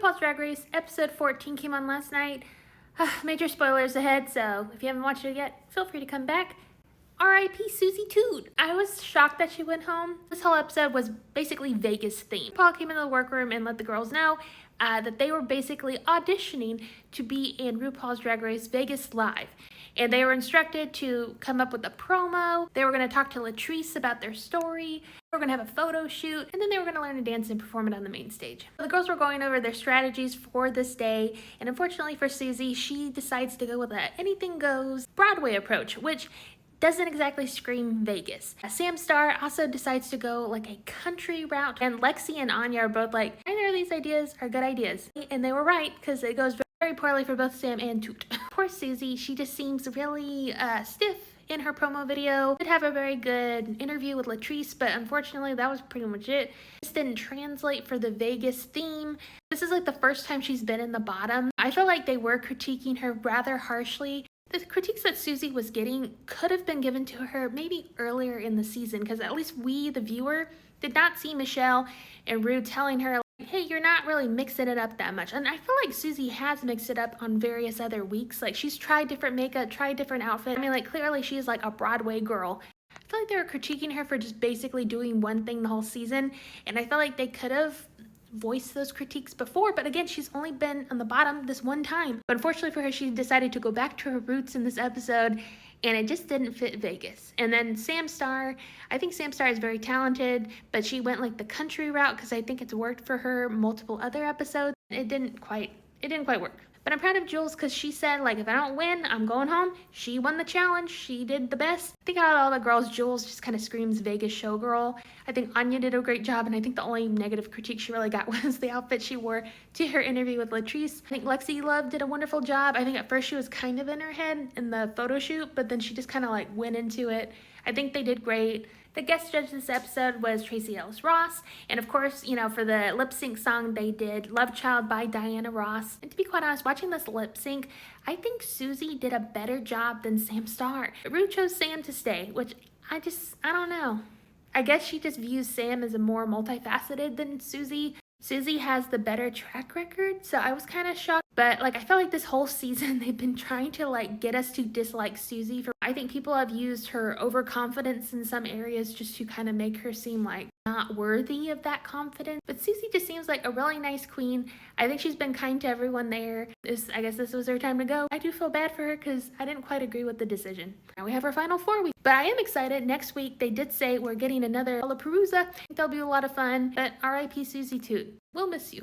RuPaul's Drag Race episode 14 came on last night. Major spoilers ahead, so if you haven't watched it yet, feel free to come back. R.I.P. Susie Toot. I was shocked that she went home. This whole episode was basically Vegas themed. Paul came into the workroom and let the girls know that they were basically auditioning to be in RuPaul's Drag Race Vegas Live. And they were instructed to come up with a promo. They were going to talk to Latrice about their story. They were going to have a photo shoot. And then they were going to learn to dance and perform it on the main stage. The girls were going over their strategies for this day. And unfortunately for Susie, she decides to go with a anything goes Broadway approach, which doesn't exactly scream Vegas. Samstar also decides to go like a country route, and Lexi and Anya are both like, neither of these ideas are good ideas. And they were right, because it goes very poorly for both Sam and Toot. Poor Susie, she just seems really stiff in her promo video. Did have a very good interview with Latrice, but unfortunately that was pretty much it. This didn't translate for the Vegas theme. This is like the first time she's been in the bottom. I feel like they were critiquing her rather harshly. The critiques that Susie was getting could have been given to her maybe earlier in the season, because at least we, the viewer, did not see Michelle and Rue telling her, like, hey, you're not really mixing it up that much. And I feel like Susie has mixed it up on various other weeks. Like, she's tried different makeup, tried different outfits. I mean, like, clearly she's like a Broadway girl. I feel like they were critiquing her for just basically doing one thing the whole season, and I feel like they could have voiced those critiques before, but again, she's only been on the bottom this one time. But unfortunately for her, she decided to go back to her roots in this episode, and it just didn't fit Vegas. And then Samstar, I think Samstar is very talented, but she went like the country route because I think it's worked for her multiple other episodes. It didn't quite work. But I'm proud of Jules because she said, like, if I don't win, I'm going home. She won the challenge. She did the best. I think out of all the girls, Jules just kind of screams Vegas showgirl. I think Anya did a great job, and I think the only negative critique she really got was the outfit she wore to her interview with Latrice. I think Lexi Love did a wonderful job. I think at first she was kind of in her head in the photo shoot, but then she just kind of like went into it. I think they did great. The guest judge this episode was Tracee Ellis Ross, and of course, you know, for the lip sync song, they did Love Child by Diana Ross. And to be quite honest, watching this lip sync, I think Susie did a better job than Samstar. Rue chose Sam to stay, which I don't know. I guess she just views Sam as a more multifaceted than Susie. Susie has the better track record, so I was kind of shocked. But like, I felt like this whole season they've been trying to like get us to dislike Susie. I think people have used her overconfidence in some areas just to kind of make her seem like not worthy of that confidence. But Susie just seems like a really nice queen. I think she's been kind to everyone there. I guess this was her time to go. I do feel bad for her because I didn't quite agree with the decision. Now we have our final 4 weeks. But I am excited. Next week, they did say we're getting another Lollapalooza. I think that'll be a lot of fun. But R.I.P. Susie Toot. We'll miss you.